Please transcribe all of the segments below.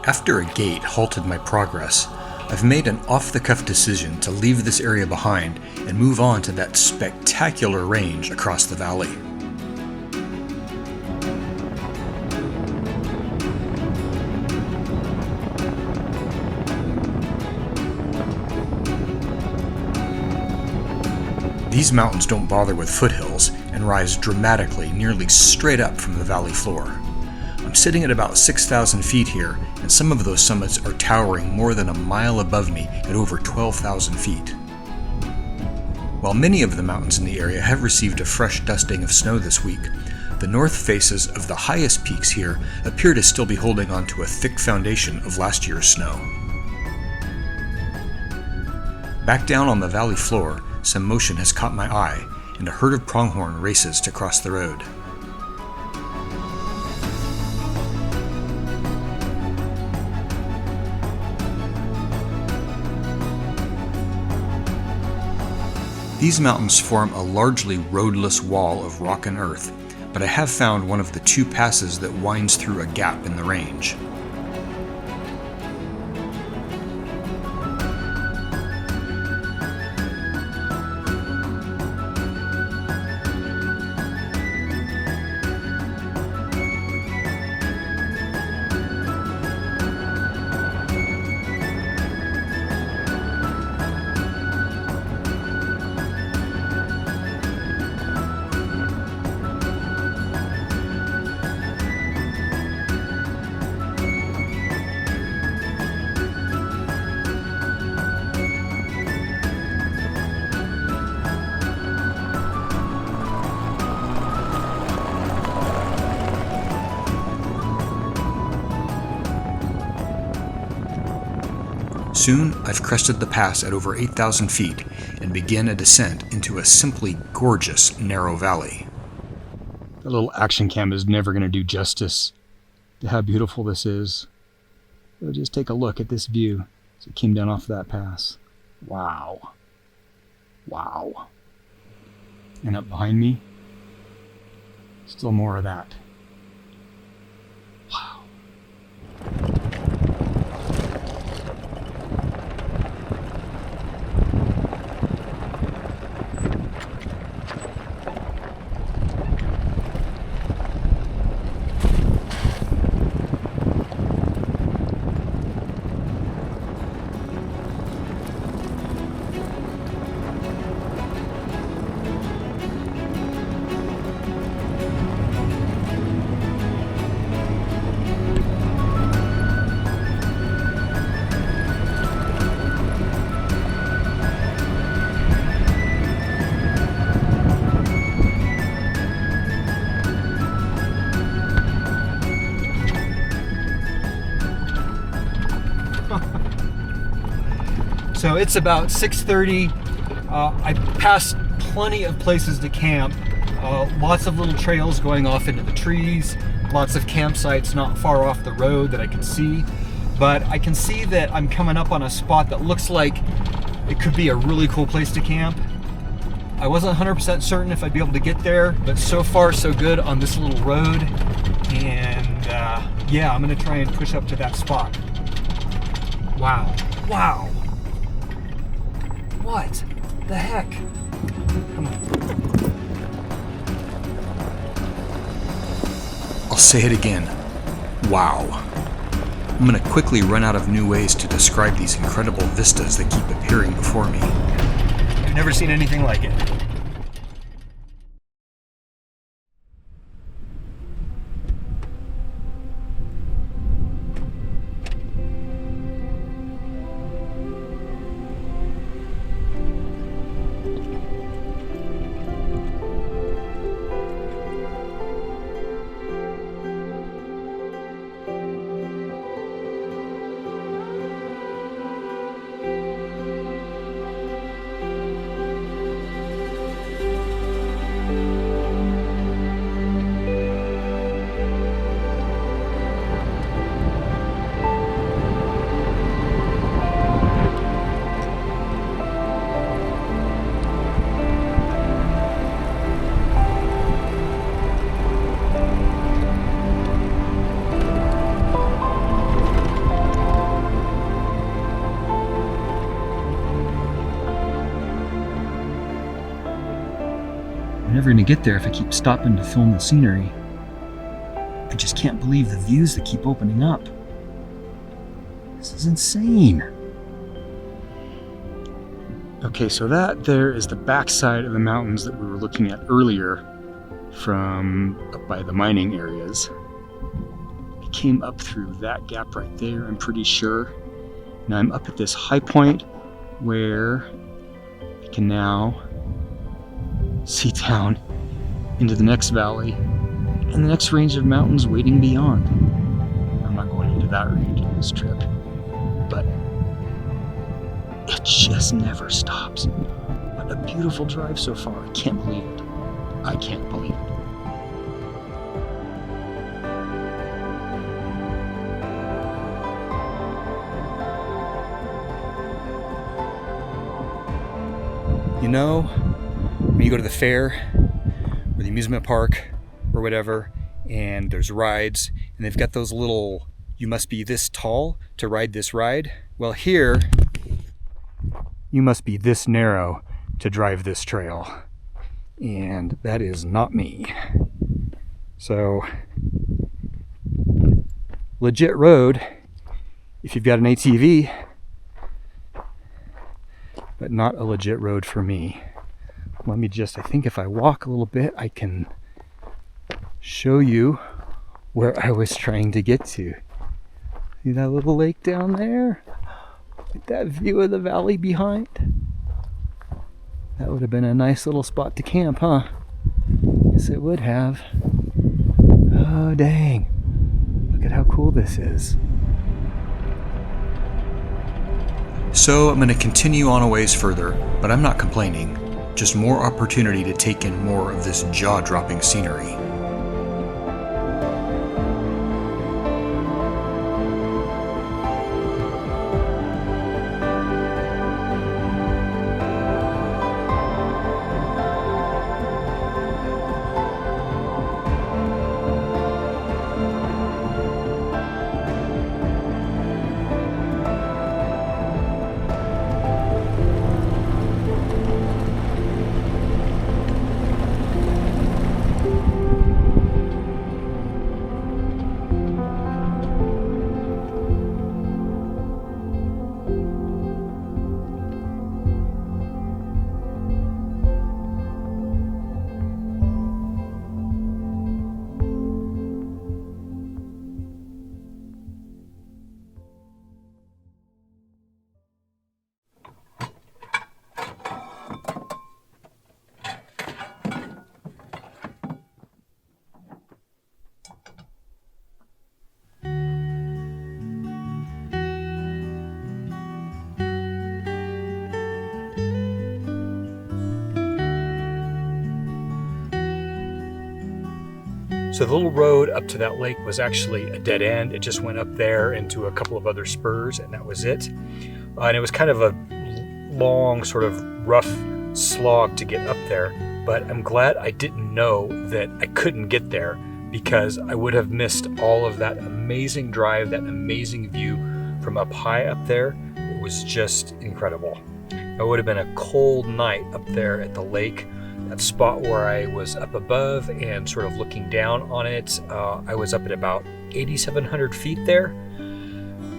After a gate halted my progress, I've made an off-the-cuff decision to leave this area behind and move on to that spectacular range across the valley. These mountains don't bother with foothills and rise dramatically, nearly straight up from the valley floor. I'm sitting at about 6,000 feet here, and some of those summits are towering more than a mile above me at over 12,000 feet. While many of the mountains in the area have received a fresh dusting of snow this week, the north faces of the highest peaks here appear to still be holding on to a thick foundation of last year's snow. Back down on the valley floor, some motion has caught my eye, and a herd of pronghorn races to cross the road. These mountains form a largely roadless wall of rock and earth, but I have found one of the two passes that winds through a gap in the range. Soon, I've crested the pass at over 8,000 feet and begin a descent into a simply gorgeous, narrow valley. The little action cam is never going to do justice to how beautiful this is. So just take a look at this view as it came down off that pass. Wow. Wow. And up behind me, still more of that. Wow. So it's about 6:30. I passed plenty of places to camp. Lots of little trails going off into the trees. Lots of campsites not far off the road that I can see. But I can see that I'm coming up on a spot that looks like it could be a really cool place to camp. I wasn't 100% certain if I'd be able to get there, but so far so good on this little road. And yeah, I'm gonna try and push up to that spot. Wow. Wow. What the heck? Come on. I'll say it again. Wow. I'm going to quickly run out of new ways to describe these incredible vistas that keep appearing before me. I've never seen anything like it. never gonna get there if I keep stopping to film the scenery. I just can't believe the views that keep opening up. This is insane. Okay, so that there is the backside of the mountains that we were looking at earlier from up by the mining areas. I came up through that gap right there, I'm pretty sure. Now I'm up at this high point where I can now see down into the next valley and the next range of mountains waiting beyond. I'm not going into that range on this trip, but it just never stops. What a beautiful drive so far. I can't believe it. I can't believe it. You know, when you go to the fair or the amusement park or whatever, and there's rides, and they've got those little, you must be this tall to ride this ride. Well, here, you must be this narrow to drive this trail. And that is not me. So, legit road if you've got an ATV, but not a legit road for me. Let me just, I think if I walk a little bit, I can show you where I was trying to get to. See that little lake down there? With that view of the valley behind? That would have been a nice little spot to camp, huh? Yes, it would have. Oh, dang. Look at how cool this is. So I'm going to continue on a ways further, but I'm not complaining. Just more opportunity to take in more of this jaw-dropping scenery. So the little road up to that lake was actually a dead end. It just went up there into a couple of other spurs, and that was it. And it was kind of a long, sort of rough slog to get up there. But I'm glad I didn't know that I couldn't get there, because I would have missed all of that amazing drive, that amazing view from up high up there. It was just incredible. It would have been a cold night up there at the lake. That spot where I was up above and sort of looking down on it, I was up at about 8,700 feet there.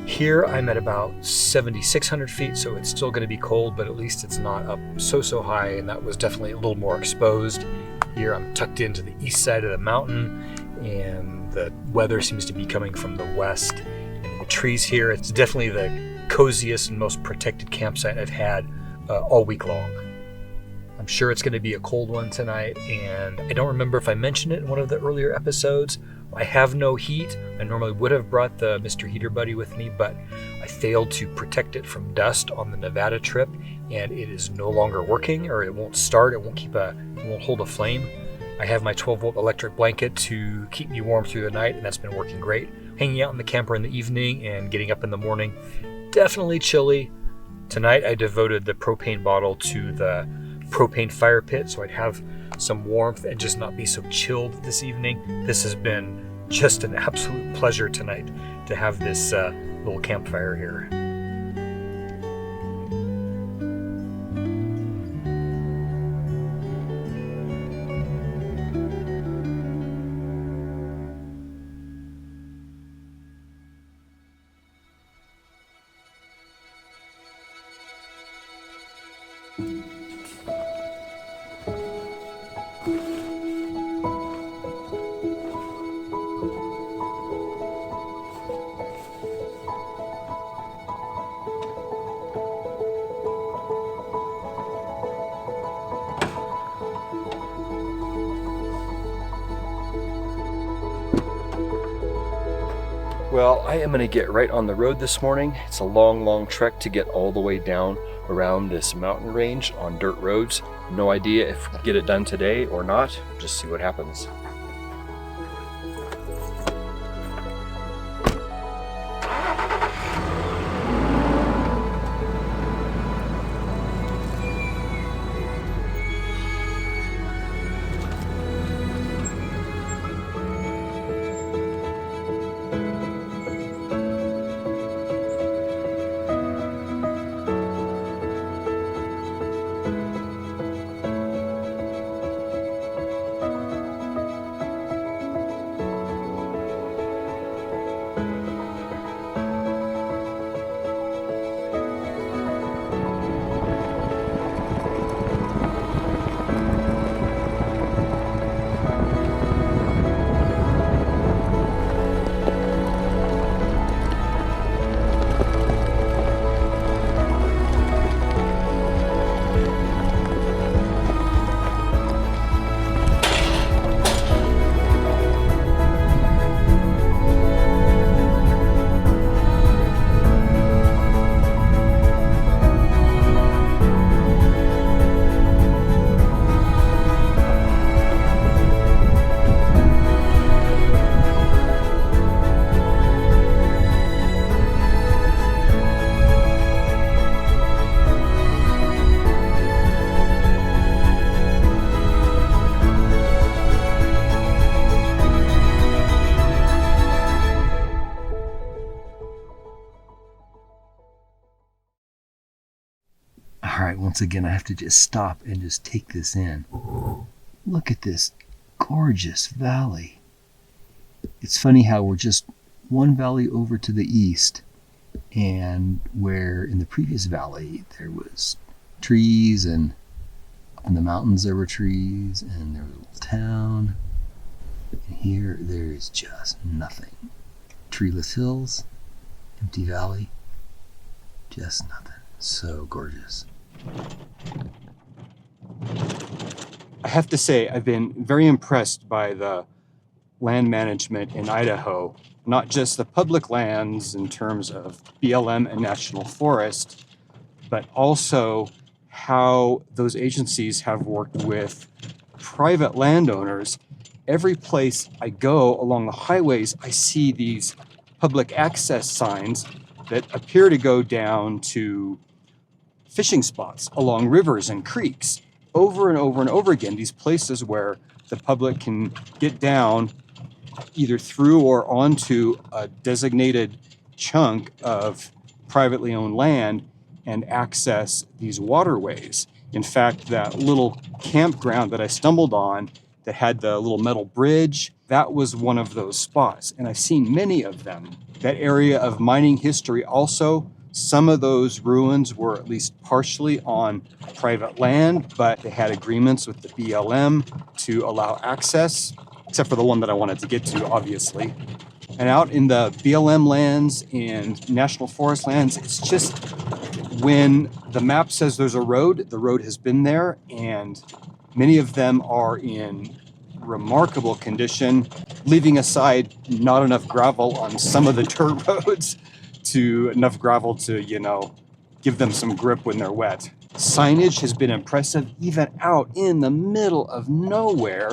Here I'm at about 7,600 feet, so it's still going to be cold, but at least it's not up so high, and that was definitely a little more exposed. Here I'm tucked into the east side of the mountain, and the weather seems to be coming from the west. And the trees here, it's definitely the coziest and most protected campsite I've had all week long. I'm sure it's going to be a cold one tonight, and I don't remember if I mentioned it in one of the earlier episodes. I have no heat. I normally would have brought the Mr. Heater Buddy with me, but I failed to protect it from dust on the Nevada trip, and it is no longer working, or it won't start. It won't hold a flame. I have my 12-volt electric blanket to keep me warm through the night, and that's been working great. Hanging out in the camper in the evening and getting up in the morning, definitely chilly. Tonight I devoted the propane bottle to the propane fire pit so I'd have some warmth and just not be so chilled this evening. This has been just an absolute pleasure tonight to have this little campfire here. Well, I am gonna get right on the road this morning. It's a long trek to get all the way down around this mountain range on dirt roads. No idea if we get it done today or not. Just see what happens. Alright, once again I have to just stop and just take this in. Look at this gorgeous valley. It's funny how we're just one valley over to the east, and where in the previous valley there was trees, and up in the mountains there were trees, and there was a little town, and here there is just nothing. Treeless hills, empty valley, just nothing. So gorgeous. I have to say, I've been very impressed by the land management in Idaho, not just the public lands in terms of BLM and National Forest, but also how those agencies have worked with private landowners. Every place I go along the highways, I see these public access signs that appear to go down to fishing spots along rivers and creeks over and over and over again. These places where the public can get down either through or onto a designated chunk of privately owned land and access these waterways. In fact, that little campground that I stumbled on that had the little metal bridge, that was one of those spots. And I've seen many of them. That area of mining history also, some of those ruins were at least partially on private land, but they had agreements with the BLM to allow access, except for the one that I wanted to get to, obviously. And out in the BLM lands and National Forest lands, it's just when the map says there's a road, the road has been there, and many of them are in remarkable condition, leaving aside not enough gravel on some of the dirt roads to enough gravel to, give them some grip when they're wet. Signage has been impressive, even out in the middle of nowhere.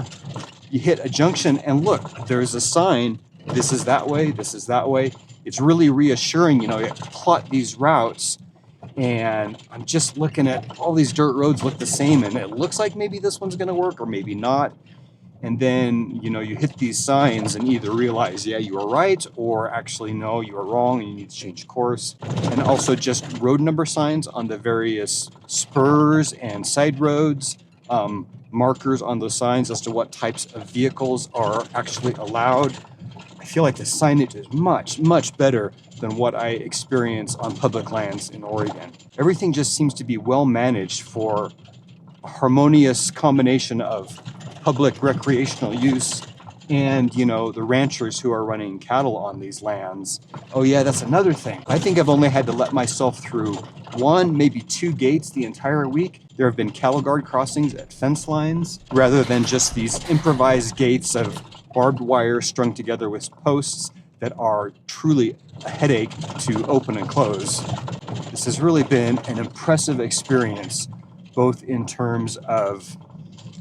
You hit a junction and look, there's a sign, this is that way, this is that way. It's really reassuring, you plot these routes, and I'm just looking at all these dirt roads look the same, and it looks like maybe this one's gonna work or maybe not. And then, you hit these signs and either realize, yeah, you were right, or actually, no, you were wrong and you need to change course. And also just road number signs on the various spurs and side roads, markers on those signs as to what types of vehicles are actually allowed. I feel like the signage is much better than what I experience on public lands in Oregon. Everything just seems to be well managed for a harmonious combination of public recreational use and, the ranchers who are running cattle on these lands. Oh yeah, that's another thing. I think I've only had to let myself through one, maybe two gates the entire week. There have been cattle guard crossings at fence lines rather than just these improvised gates of barbed wire strung together with posts that are truly a headache to open and close. This has really been an impressive experience, both in terms of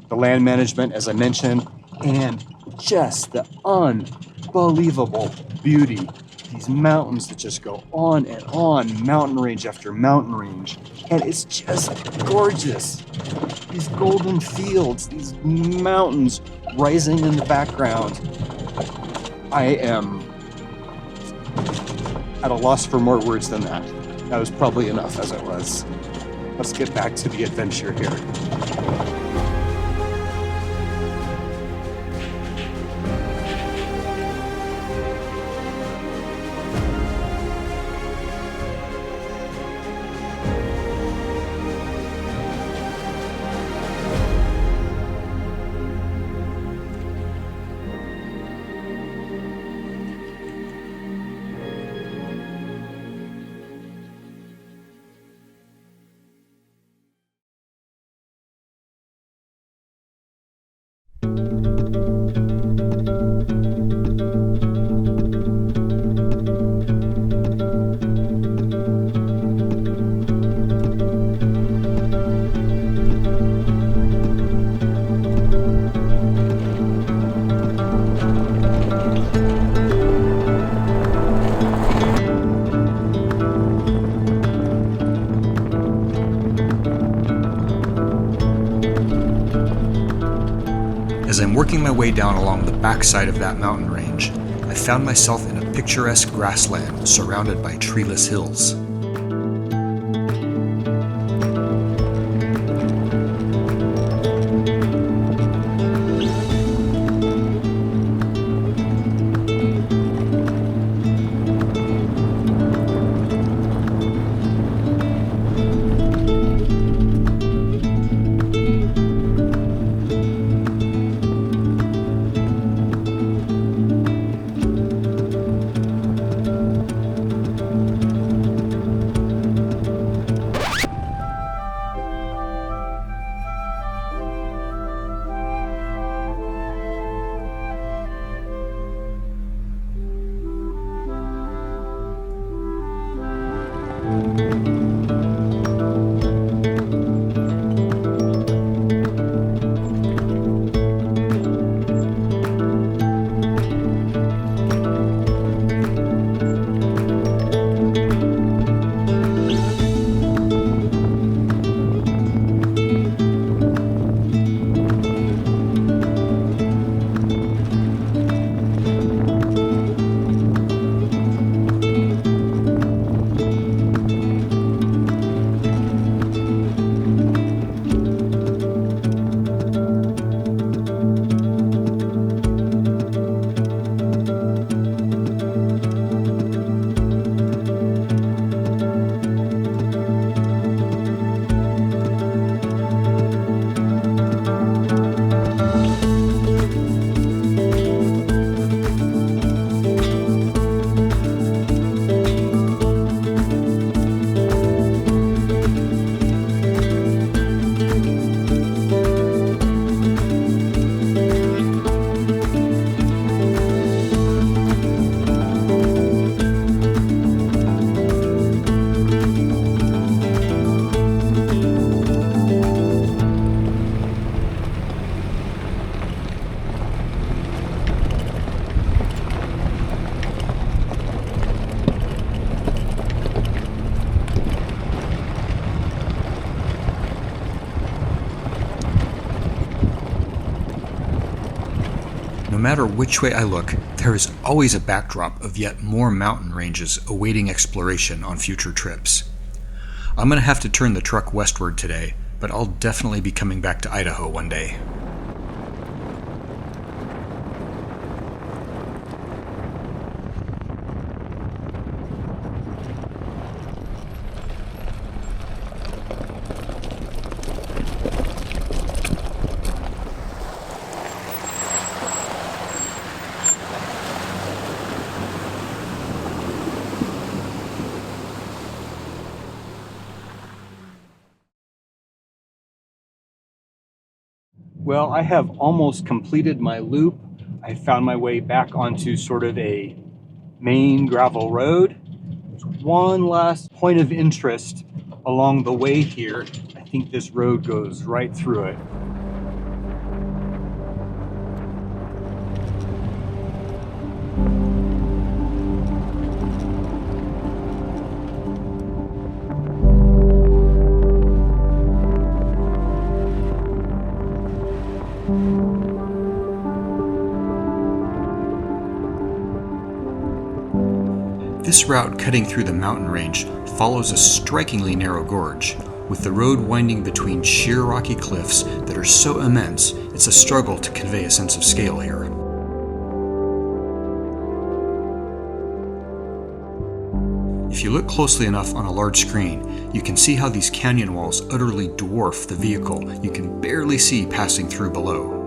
the land management, as I mentioned, and just the unbelievable beauty. These mountains that just go on and on, mountain range after mountain range, and it's just gorgeous. These golden fields, these mountains rising in the background. I am at a loss for more words than that. That was probably enough as it was. Let's get back to the adventure here. As I'm working my way down along the backside of that mountain range, I found myself in a picturesque grassland surrounded by treeless hills. No matter which way I look, there is always a backdrop of yet more mountain ranges awaiting exploration on future trips. I'm going to have to turn the truck westward today, but I'll definitely be coming back to Idaho one day. Well, I have almost completed my loop. I found my way back onto sort of a main gravel road. There's one last point of interest along the way here. I think this road goes right through it. This route cutting through the mountain range follows a strikingly narrow gorge, with the road winding between sheer rocky cliffs that are so immense it's a struggle to convey a sense of scale here. If you look closely enough on a large screen, you can see how these canyon walls utterly dwarf the vehicle you can barely see passing through below.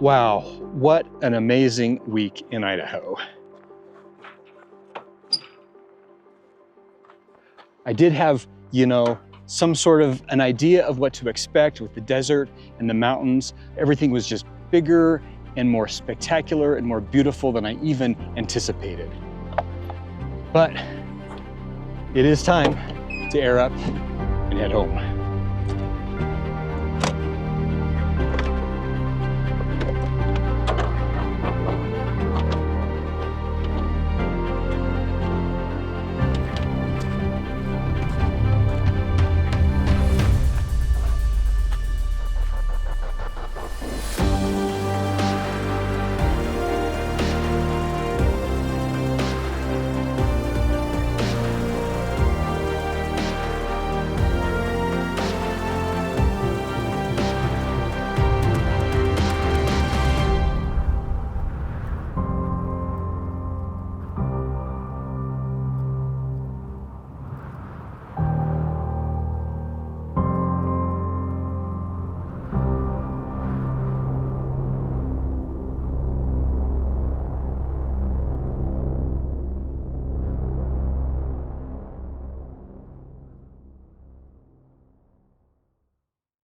Wow, what an amazing week in Idaho. I did have, some sort of an idea of what to expect with the desert and the mountains. Everything was just bigger and more spectacular and more beautiful than I even anticipated. But it is time to air up and head home.